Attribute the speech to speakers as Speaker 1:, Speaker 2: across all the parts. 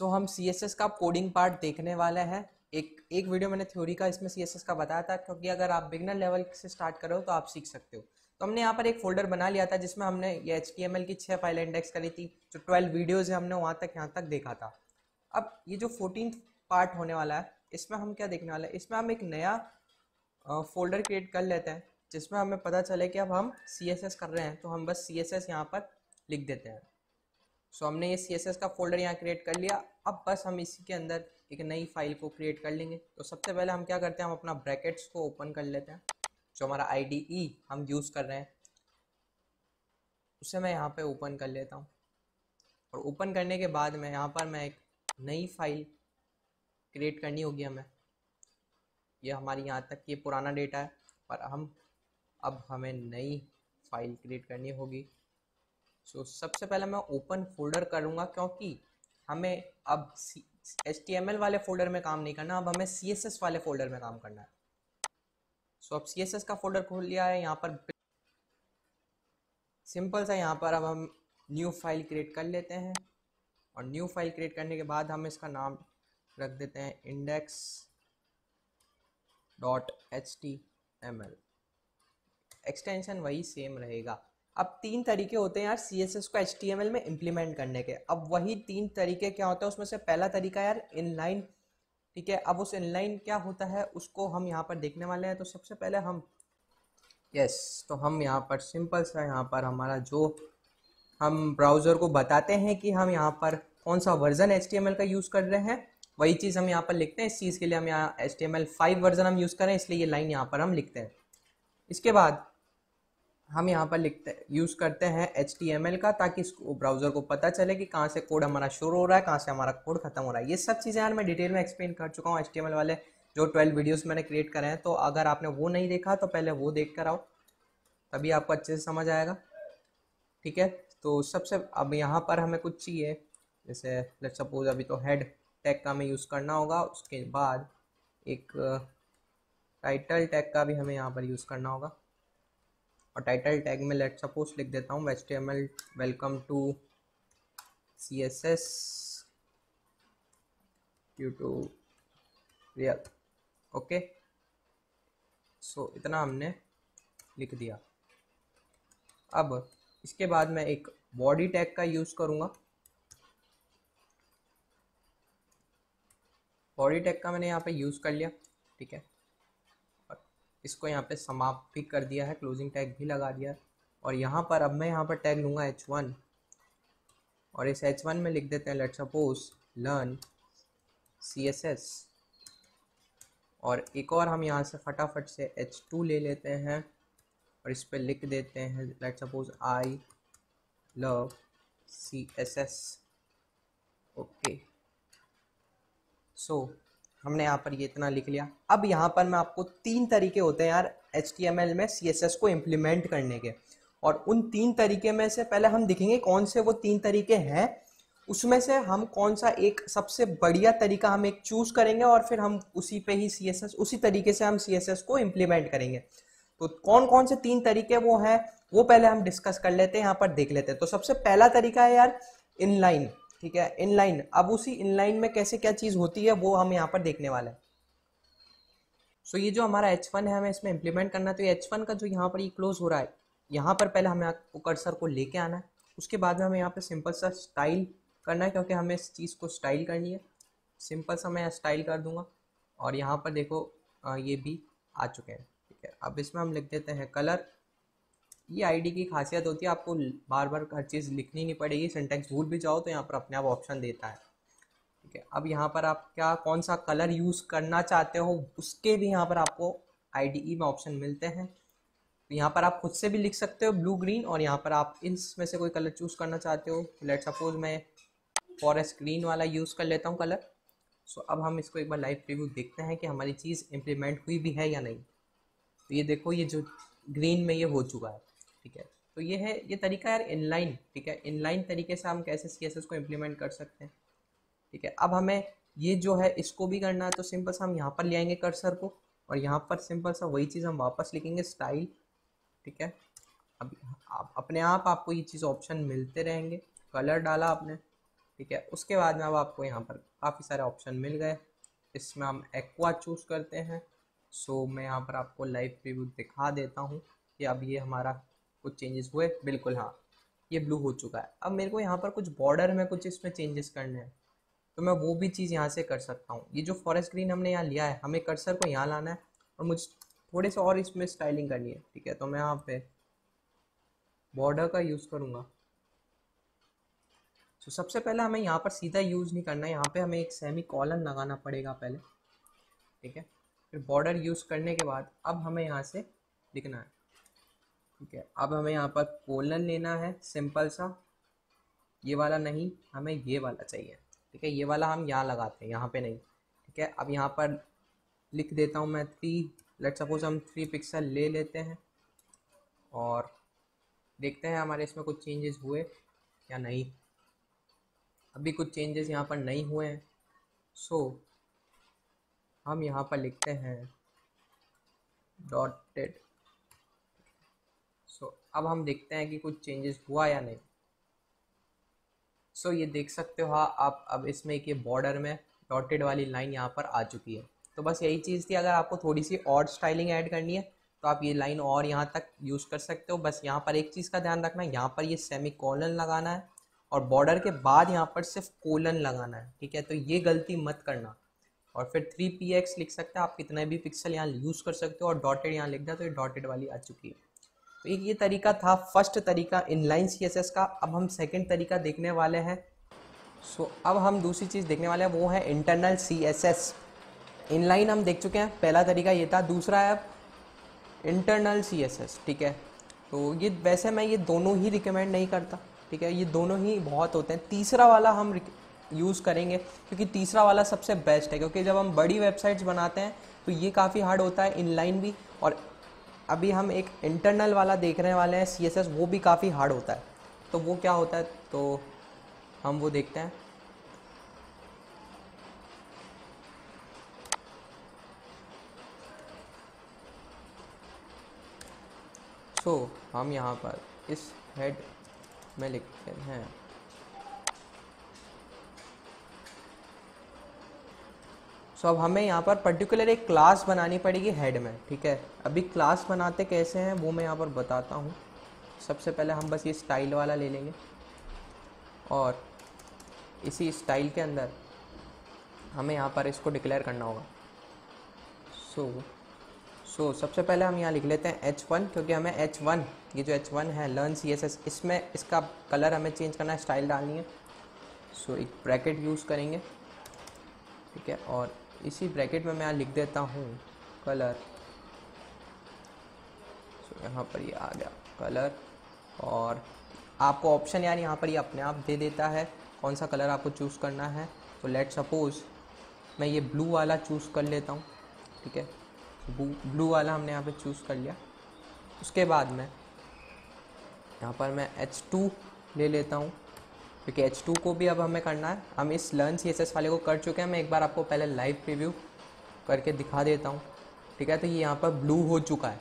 Speaker 1: हम CSS का coding part देखने वाले हैं। एक वीडियो मैंने थ्योरी का इसमें CSS का बताया था, क्योंकि अगर आप बिगनर लेवल से स्टार्ट करो तो आप सीख सकते हो। तो हमने यहाँ पर एक फोल्डर बना लिया था जिसमें हमने ये HTML की 6 फाइल इंडेक्स करी थी। जो 12 वीडियोज़ है हमने वहाँ तक देखा था। अब ये जो 14th पार्ट होने वाला है, इसमें हम क्या देखने वाले हैं, इसमें हम एक नया फोल्डर क्रिएट कर लेते हैं जिसमें हमें पता चले कि अब हम CSS कर रहे हैं, तो हम बस CSS यहाँ पर लिख देते हैं। हमने ये CSS का फोल्डर यहाँ क्रिएट कर लिया। अब बस हम इसी के अंदर एक नई फाइल को क्रिएट कर लेंगे। तो सबसे पहले हम क्या करते हैं, हम अपना ब्रैकेट्स को ओपन कर लेते हैं। जो हमारा IDE हम यूज़ कर रहे हैं उसे मैं यहाँ पे ओपन कर लेता हूँ। और ओपन करने के बाद में यहाँ पर मैं एक नई फाइल क्रिएट करनी होगी हमें। ये हमारी यहाँ तक ये पुराना डेटा है, पर अब हमें नई फाइल क्रिएट करनी होगी। सबसे पहले मैं ओपन फोल्डर करूँगा, क्योंकि हमें अब HTML वाले फोल्डर में काम नहीं करना, अब हमें CSS वाले फोल्डर में काम करना है। अब CSS का फोल्डर खोल लिया है। यहाँ पर सिंपल सा यहाँ पर अब हम न्यू फाइल क्रिएट कर लेते हैं। और न्यू फाइल क्रिएट करने के बाद हम इसका नाम रख देते हैं index.html। एक्सटेंशन वही सेम रहेगा। अब 3 तरीके होते हैं यार CSS को HTML में इम्प्लीमेंट करने के। अब वही 3 तरीके क्या होता है, उसमें से पहला तरीका यार इनलाइन, ठीक है। अब उस इनलाइन क्या होता है उसको हम यहाँ पर देखने वाले हैं। तो सबसे पहले हम तो हम यहाँ पर सिंपल सा यहाँ पर हमारा जो हम ब्राउज़र को बताते हैं कि हम यहाँ पर कौन सा वर्जन HTML का यूज़ कर रहे हैं, वही चीज़ हम यहाँ पर लिखते हैं। इस चीज़ के लिए हम यहाँ HTML5 वर्जन हम यूज़ करें, इसलिए ये लाइन यहाँ पर हम लिखते हैं। इसके बाद हम यहाँ पर यूज़ करते हैं HTML का, ताकि इसको ब्राउज़र को पता चले कि कहाँ से कोड हमारा शुरू हो रहा है, कहाँ से हमारा कोड खत्म हो रहा है। ये सब चीज़ें यार मैं डिटेल में एक्सप्लेन कर चुका हूँ HTML वाले जो 12 वीडियोस मैंने क्रिएट करे हैं। तो अगर आपने वो नहीं देखा तो पहले वो देख कर आओ, तभी आपको अच्छे से समझ आएगा, ठीक है। तो सबसे अब यहाँ पर हमें कुछ चाहिए, जैसे लेट्स सपोज अभी तो हेड टैग का हमें यूज़ करना होगा। उसके बाद एक टाइटल टैग का भी हमें यहाँ पर यूज़ करना होगा। और टाइटल टैग में लेट सपोज लिख देता हूँ HTML welcome to CSS tutorial. Okay, इतना हमने लिख दिया। अब इसके बाद मैं एक बॉडी टैग का यूज़ करूँगा। बॉडी टैग का मैंने यहाँ पे यूज़ कर लिया, ठीक है। और इसको यहाँ पे समाप्त भी कर दिया है, क्लोजिंग टैग भी लगा दिया है। और यहाँ पर अब मैं यहाँ पर टैग लूँगा H1, और इस H1 में लिख देते हैं लेट्स सपोज लर्न CSS। और एक और हम यहाँ से फटाफट से H2 ले लेते हैं और इस पर लिख देते हैं let's suppose I love CSS। Okay, हमने यहाँ पर ये इतना लिख लिया। अब यहाँ पर मैं आपको 3 तरीके होते हैं यार HTML में CSS को इम्प्लीमेंट करने के, और उन 3 तरीके में से पहले हम देखेंगे कौन से वो 3 तरीके हैं। उसमें से हम कौन सा एक सबसे बढ़िया तरीका हम एक चूज करेंगे, और फिर हम उसी पे ही CSS उसी तरीके से हम CSS को इम्प्लीमेंट करेंगे। तो कौन कौन से 3 तरीके वो हैं वो पहले हम डिस्कस कर लेते हैं, यहाँ पर देख लेते हैं। तो सबसे पहला तरीका है यार इनलाइन, ठीक है, इनलाइन। अब उसी इनलाइन में कैसे क्या चीज़ होती है वो हम यहाँ पर देखने वाले हैं। ये जो हमारा H1 है हमें इसमें इम्प्लीमेंट करना है। तो ये H1 का जो यहाँ पर ये क्लोज हो रहा है, यहाँ पर पहले हमें कर्सर को लेके आना है। उसके बाद में हमें यहाँ पर सिंपल सा स्टाइल करना है, क्योंकि हमें इस चीज़ को स्टाइल करनी है। सिंपल सा मैं स्टाइल कर दूंगा, और यहाँ पर देखो ये भी आ चुके हैं, ठीक है। अब इसमें हम लिख देते हैं कलर। ये आईडी की खासियत होती है, आपको बार बार हर चीज़ लिखनी नहीं पड़ेगी। सिंटैक्स भूल भी जाओ तो यहाँ पर अपने आप ऑप्शन देता है, ठीक है। अब यहाँ पर आप कौन सा कलर यूज़ करना चाहते हो उसके भी यहाँ पर आपको IDE में ऑप्शन मिलते हैं। तो यहाँ पर आप खुद से भी लिख सकते हो ब्लू ग्रीन, और यहाँ पर आप इसमें से कोई कलर चूज़ करना चाहते हो। लेट सपोज मैं फॉरेस्ट ग्रीन वाला यूज़ कर लेता हूँ कलर। अब हम इसको एक बार लाइव प्रीव्यू देखते हैं कि हमारी चीज़ इम्प्लीमेंट हुई भी है या नहीं। तो ये देखो, ये जो ग्रीन में ये हो चुका है, ठीक है। तो ये है ये तरीका यार इनलाइन, ठीक है। इनलाइन तरीके से हम कैसे CSS को इम्प्लीमेंट कर सकते हैं, ठीक है। अब हमें ये जो है इसको भी करना है। तो सिंपल सा हम यहाँ पर ले आएंगे कर्सर को, और यहाँ पर सिंपल सा वही चीज़ हम वापस लिखेंगे स्टाइल, ठीक है। अब अपने आप आपको ये चीज़ ऑप्शन मिलते रहेंगे। कलर डाला आपने, ठीक है। उसके बाद में अब आपको यहाँ पर काफ़ी सारे ऑप्शन मिल गए, इसमें हम एक्वा चूज़ करते हैं। सो मैं यहाँ पर आपको लाइव प्रीव्यू दिखा देता हूँ कि अब ये हमारा कुछ चेंजेस हुए, बिल्कुल हाँ ये ब्लू हो चुका है। अब मेरे को यहाँ पर कुछ बॉर्डर में कुछ इसमें चेंजेस करने हैं, तो मैं वो भी चीज़ यहाँ से कर सकता हूँ। ये जो फॉरेस्ट ग्रीन हमने यहाँ लिया है, हमें कर्सर को यहाँ लाना है और मुझे थोड़े से और इसमें स्टाइलिंग करनी है, ठीक है। तो मैं यहाँ पे बॉर्डर का यूज़ करूँगा। तो सबसे पहले हमें यहाँ पर सीधा यूज़ नहीं करना है, यहाँ पे हमें एक सेमी कॉलन लगाना पड़ेगा पहले, ठीक है। फिर बॉर्डर यूज़ करने के बाद अब हमें यहाँ से लिखना है, ठीक है। अब हमें यहाँ पर कोलन लेना है सिंपल सा, ये वाला नहीं, हमें ये वाला चाहिए, ठीक है। ये वाला हम यहाँ लगाते हैं, यहाँ पे नहीं, ठीक है। अब यहाँ पर लिख देता हूँ मैं 3, लेट सपोज हम 3 पिक्सल ले लेते हैं और देखते हैं हमारे इसमें कुछ चेंजेस हुए या नहीं। अभी कुछ चेंजेस यहाँ पर नहीं हुए हैं। सो हम यहाँ पर लिखते हैं डॉटेड। सो अब हम देखते हैं कि कुछ चेंजेस हुआ या नहीं। सो ये देख सकते हो हाँ, आप अब इसमें एक ये बॉर्डर में डॉटेड वाली लाइन यहाँ पर आ चुकी है। तो बस यही चीज़ थी, अगर आपको थोड़ी सी और स्टाइलिंग ऐड करनी है तो आप ये लाइन और यहाँ तक यूज़ कर सकते हो। बस यहाँ पर एक चीज़ का ध्यान रखना है, यहाँ पर ये सेमी कॉलन लगाना है और बॉर्डर के बाद यहाँ पर सिर्फ कोलन लगाना है, ठीक है। तो ये गलती मत करना। और फिर 3px लिख सकते हैं, आप कितने भी पिक्सल यहाँ यूज़ कर सकते हो और डॉटेड यहाँ लिख दिया तो ये डॉटेड वाली आ चुकी है। तो एक ये तरीका था फर्स्ट तरीका इनलाइन CSS का। अब हम सेकंड तरीका देखने वाले हैं। सो अब हम दूसरी चीज़ देखने वाले हैं, वो है इंटरनल CSS। इनलाइन हम देख चुके हैं, पहला तरीका ये था। दूसरा है अब इंटरनल CSS, ठीक है। तो ये वैसे मैं ये दोनों ही रिकमेंड नहीं करता, ठीक है। ये दोनों ही बहुत होते हैं, तीसरा वाला हम यूज़ करेंगे क्योंकि तीसरा वाला सबसे बेस्ट है। क्योंकि जब हम बड़ी वेबसाइट्स बनाते हैं तो ये काफ़ी हार्ड होता है इनलाइन भी, और अभी हम एक इंटरनल वाला देखने वाले हैं CSS, वो भी काफ़ी हार्ड होता है। तो वो क्या होता है तो हम वो देखते हैं। सो हम यहाँ पर इस हेड में लिखते हैं अब हमें यहाँ पर पर्टिकुलर एक क्लास बनानी पड़ेगी हेड में, ठीक है। अभी क्लास बनाते कैसे हैं वो मैं यहाँ पर बताता हूँ। सबसे पहले हम बस ये स्टाइल वाला ले लेंगे और इसी स्टाइल के अंदर हमें यहाँ पर इसको डिक्लेयर करना होगा। सो सबसे पहले हम यहाँ लिख लेते हैं H1, क्योंकि हमें H1, ये जो H1 है लर्न CSS, इसमें इसका कलर हमें चेंज करना है, स्टाइल डालनी है। सो एक ब्रैकेट यूज़ करेंगे, ठीक है। और इसी ब्रैकेट में मैं यहाँ लिख देता हूँ कलर। सो यहाँ पर ये आ गया कलर, और आपको ऑप्शन यार यहाँ पर ये अपने आप दे देता है कौन सा कलर आपको चूज़ करना है। तो लेट सपोज़ मैं ये ब्लू वाला चूज़ कर लेता हूँ, ठीक है। ब्लू वाला हमने यहाँ पे चूज़ कर लिया। उसके बाद में यहाँ पर मैं H2 ले लेता हूँ, क्योंकि H2 को भी अब हमें करना है। हम इस लर्न CSS वाले को कर चुके हैं, मैं एक बार आपको पहले लाइव प्रीव्यू करके दिखा देता हूँ, ठीक है। तो ये यहाँ पर ब्लू हो चुका है,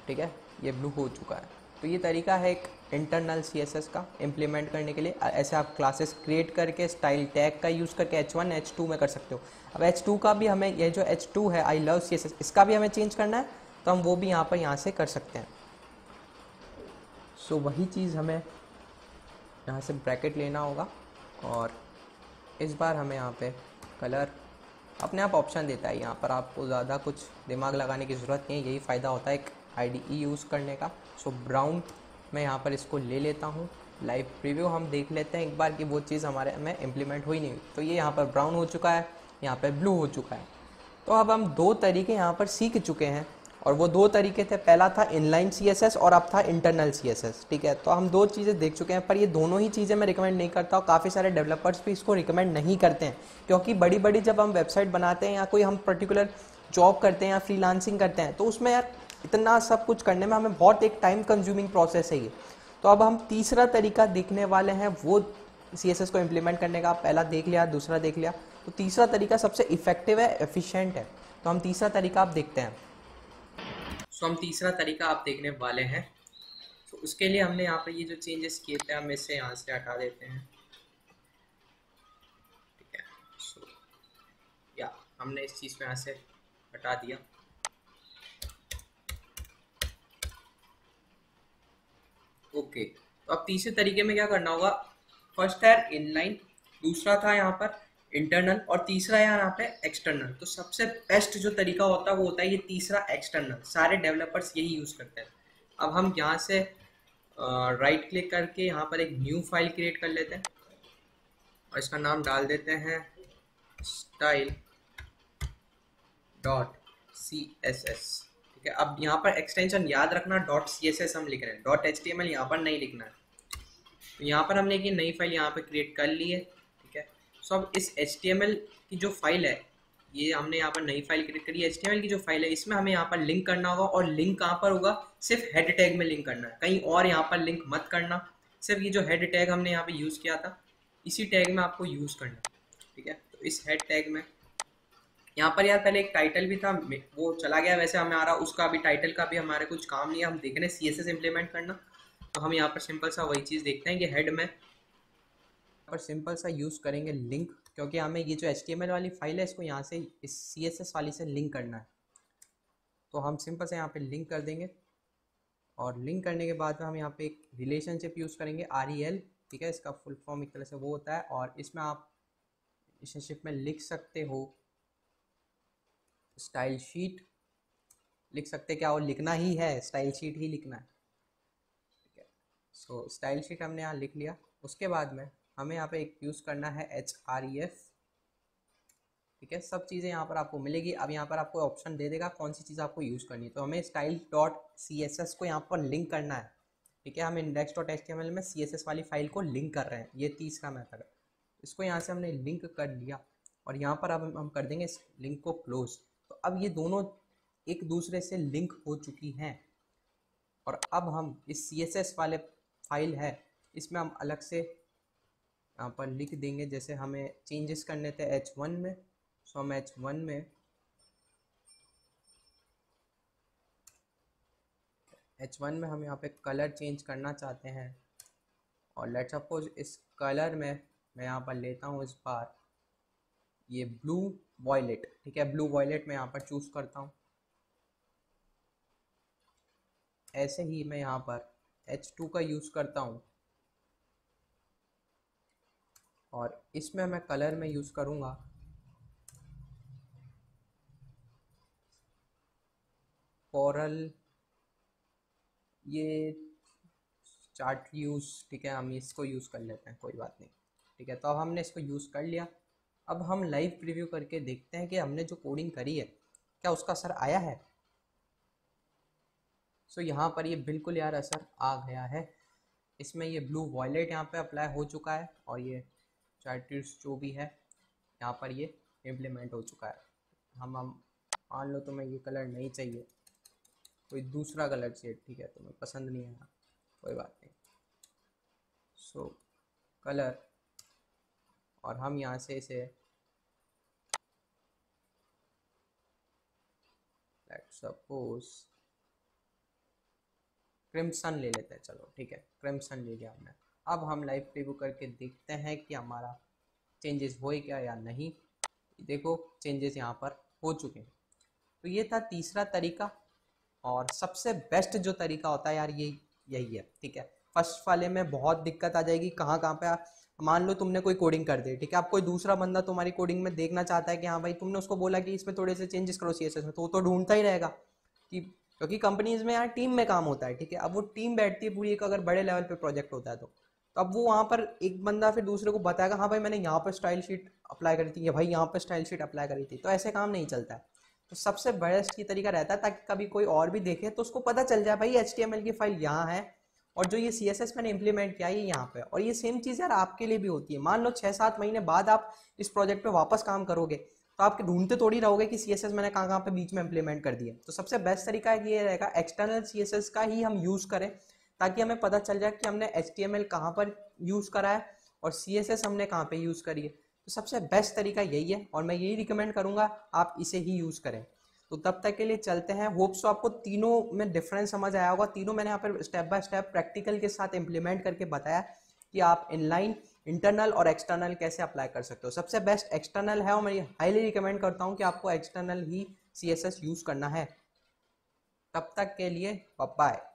Speaker 1: ठीक है, ये ब्लू हो चुका है। तो ये तरीका है एक इंटरनल CSS का इम्प्लीमेंट करने के लिए। ऐसे आप क्लासेस क्रिएट करके स्टाइल टैग का यूज़ करके H1 H2 में कर सकते हो। अब H2 का भी हमें, ये जो H2 है आई लव CSS, इसका भी हमें चेंज करना है, तो हम वो भी यहाँ से कर सकते हैं। सो वही चीज़ हमें यहाँ से ब्रैकेट लेना होगा, और इस बार हमें यहाँ पे कलर अपने आप ऑप्शन देता है, यहाँ पर आपको ज़्यादा कुछ दिमाग लगाने की ज़रूरत नहीं है। यही फ़ायदा होता है एक IDE यूज़ करने का। सो ब्राउन मैं यहाँ पर इसको ले लेता हूँ। लाइव प्रीव्यू हम देख लेते हैं एक बार कि वो चीज़ हमारे में इम्प्लीमेंट हुई नहीं हुई। तो ये यहाँ पर ब्राउन हो चुका है, यहाँ पर ब्लू हो चुका है। तो अब हम दो तरीके यहाँ पर सीख चुके हैं, और वो दो तरीके थे, पहला था इनलाइन CSS और अब था इंटरनल CSS, ठीक है। तो हम दो चीज़ें देख चुके हैं, पर ये दोनों ही चीज़ें मैं रिकमेंड नहीं करता, और काफ़ी सारे डेवलपर्स भी इसको रिकमेंड नहीं करते हैं। क्योंकि बड़ी बड़ी जब हम वेबसाइट बनाते हैं या कोई हम पर्टिकुलर जॉब करते हैं या फ्रीलांसिंग करते हैं, तो उसमें यार इतना सब कुछ करने में हमें बहुत एक टाइम कंज्यूमिंग प्रोसेस है ये। तो अब हम तीसरा तरीका देखने वाले हैं, वो CSS को इम्प्लीमेंट करने का। पहला देख लिया, दूसरा देख लिया, तो तीसरा तरीका सबसे इफेक्टिव है, एफिशिएंट है। तो हम तीसरा तरीका आप देखते हैं। सो हम तीसरा तरीका आप देखने वाले हैं। तो उसके लिए हमने यहाँ पर ये जो चेंजेस किए थे, हम इसे यहाँ से हटा देते हैं। हमने इस चीज़ को यहाँ से हटा दिया। ओके, तो अब तीसरे तरीके में क्या करना होगा, फर्स्ट है इनलाइन, दूसरा था यहाँ पर इंटरनल, और तीसरा है यहाँ पे एक्सटर्नल। तो सबसे बेस्ट जो तरीका होता है वो होता है ये तीसरा एक्सटर्नल, सारे डेवलपर्स यही यूज़ करते हैं। अब हम यहाँ से राइट क्लिक करके यहाँ पर एक न्यू फाइल क्रिएट कर लेते हैं और इसका नाम डाल देते हैं style dot C S S. ठीक है, अब यहाँ पर एक्सटेंशन याद रखना डॉट सी एस एस हम लिख रहे हैं, dot H T M L यहाँ पर नहीं लिखना है। तो यहाँ पर हमने एक नई फाइल यहाँ पर क्रिएट कर ली है। ठीक है, सो अब इस एच टी एम एल की जो फाइल है, ये हमने यहाँ पर नई फाइल क्रिएट करी है। एच टी एम एल की जो फाइल है इसमें हमें यहाँ पर लिंक करना होगा, और लिंक कहाँ पर होगा, सिर्फ हेड टैग में लिंक करना है, कहीं और यहाँ पर लिंक मत करना। सिर्फ ये जो हेड टैग हमने यहाँ पे यूज़ किया था इसी टैग में आपको यूज़ करना है। ठीक है, तो इस हेड टैग में यहाँ पर यार पहले एक टाइटल भी था, वो चला गया वैसे हमें आ रहा, उसका अभी टाइटल का भी हमारे कुछ काम नहीं है, हम देख रहे हैं CSS इम्प्लीमेंट करना। तो हम यहाँ पर सिंपल सा वही चीज़ देखते हैं कि हेड में पर सिंपल सा यूज़ करेंगे लिंक, क्योंकि हमें ये जो HTML वाली फाइल है इसको यहाँ से इस CSS वाली से लिंक करना है। तो हम सिंपल से यहाँ पे लिंक कर देंगे, और लिंक करने के बाद में हम यहाँ पे एक रिलेशनशिप यूज़ करेंगे REL। ठीक है, इसका फुल फॉर्म एक तरह से वो होता है, और इसमें आप रिलेशनशिप में लिख सकते हो स्टाइल शीट, लिख सकते क्या, और लिखना ही है, स्टाइल शीट ही लिखना है। ठीक है, सो स्टाइल शीट हमने यहाँ लिख लिया। उसके बाद में हमें यहाँ पे एक यूज़ करना है href। ठीक है, सब चीज़ें यहाँ पर आपको मिलेगी। अब यहाँ पर आपको ऑप्शन दे देगा कौन सी चीज़ आपको यूज़ करनी है। तो हमें style dot C S S को यहाँ पर लिंक करना है। ठीक है, हम index dot H T M L में CSS वाली फाइल को लिंक कर रहे हैं, ये तीसरा मेथड है। इसको यहाँ से हमने लिंक कर लिया, और यहाँ पर अब हम कर देंगे इस लिंक को क्लोज। तो अब ये दोनों एक दूसरे से लिंक हो चुकी हैं, और अब हम इस CSS वाले फाइल है इसमें हम अलग से यहाँ पर लिख देंगे, जैसे हमें चेंजेस करने थे H1 में। सो हम H1 में हम यहाँ पे कलर चेंज करना चाहते हैं, और लेट सपोज इस कलर में मैं यहाँ पर लेता हूँ इस बार ये ब्लू वॉयलेट। ठीक है, ब्लू वॉयलेट मैं यहाँ पर चूज़ करता हूँ। ऐसे ही मैं यहाँ पर H2 का यूज़ करता हूँ, और इसमें मैं कलर में यूज़ करूँगा कोरल, ये चार्ट यूज़। ठीक है, हम इसको यूज़ कर लेते हैं, कोई बात नहीं। ठीक है, तो अब हमने इसको यूज़ कर लिया। अब हम लाइव प्रीव्यू करके देखते हैं कि हमने जो कोडिंग करी है क्या उसका असर आया है। सो यहाँ पर ये बिल्कुल यार असर आ गया है। इसमें ये ब्लू वॉयलेट यहाँ पे अप्लाई हो चुका है, और ये चार्ट्स जो भी है यहाँ पर ये इम्प्लीमेंट हो चुका है। हम मान लो तो मैं ये कलर नहीं चाहिए, कोई दूसरा कलर चाहिए। ठीक है, तो मैं पसंद नहीं आया, कोई बात नहीं। सो कलर, और हम यहाँ से इसे लेट्स सपोज क्रिम्सन ले लेते हैं। चलो ठीक है, क्रिम्सन ले लिया हमने। अब हम लाइव प्रीव्यू करके देखते हैं कि हमारा चेंजेस हुए क्या या नहीं। देखो चेंजेस यहाँ पर हो चुके हैं। तो ये था तीसरा तरीका, और सबसे बेस्ट जो तरीका होता है यार यही है। ठीक है, फर्स्ट वाले में बहुत दिक्कत आ जाएगी, कहाँ पे मान लो तुमने कोई कोडिंग कर दी। ठीक है, अब कोई दूसरा बंदा तुम्हारी कोडिंग में देखना चाहता है कि हाँ भाई तुमने उसको बोला कि इसमें थोड़े से चेंजेस करो CSS में, तो वो तो ढूंढता ही रहेगा कि, क्योंकि कंपनीज में यार टीम में काम होता है। ठीक है, अब वो टीम बैठती है पूरी, एक अगर बड़े लेवल पे प्रोजेक्ट होता है तो अब वो वहाँ पर एक बंदा फिर दूसरे को बताएगा हाँ भाई मैंने यहाँ पर स्टाइल शीट अप्लाई करी थी, या भाई यहाँ पर स्टाइल शीट अप्लाई करी थी। तो ऐसे काम नहीं चलता है। तो सबसे बेस्ट ये तरीका रहता है ताकि कभी कोई और भी देखे तो उसको पता चल जाए भाई HTML की फाइल यहाँ है, और जो ये CSS मैंने इंप्लीमेंट किया है ये यहाँ पे। और ये सेम चीज़ यार आपके लिए भी होती है। मान लो 6-7 महीने बाद आप इस प्रोजेक्ट पे वापस काम करोगे तो आप ढूंढते थोड़ी रहोगे कि CSS मैंने कहाँ पे बीच में इंप्लीमेंट कर दिया। तो सबसे बेस्ट तरीका ये रहेगा एक्सटर्नल CSS का ही हम यूज़ करें, ताकि हमें पता चल जाए कि हमने HTML कहाँ पर यूज़ करा है और CSS हमने कहाँ पे यूज़ करी है। तो सबसे बेस्ट तरीका यही है, और मैं यही रिकमेंड करूँगा आप इसे ही यूज़ करें। तो तब तक के लिए चलते हैं। होप सो आपको तीनों में डिफरेंस समझ आया होगा। तीनों मैंने यहाँ पर स्टेप बाय स्टेप प्रैक्टिकल के साथ इम्प्लीमेंट करके बताया कि आप इनलाइन इंटरनल और एक्सटर्नल कैसे अप्लाई कर सकते हो। सबसे बेस्ट एक्सटर्नल है और मैं हाईली रिकमेंड करता हूँ कि आपको एक्सटर्नल ही CSS यूज़ करना है। तब तक के लिए बाय बाय।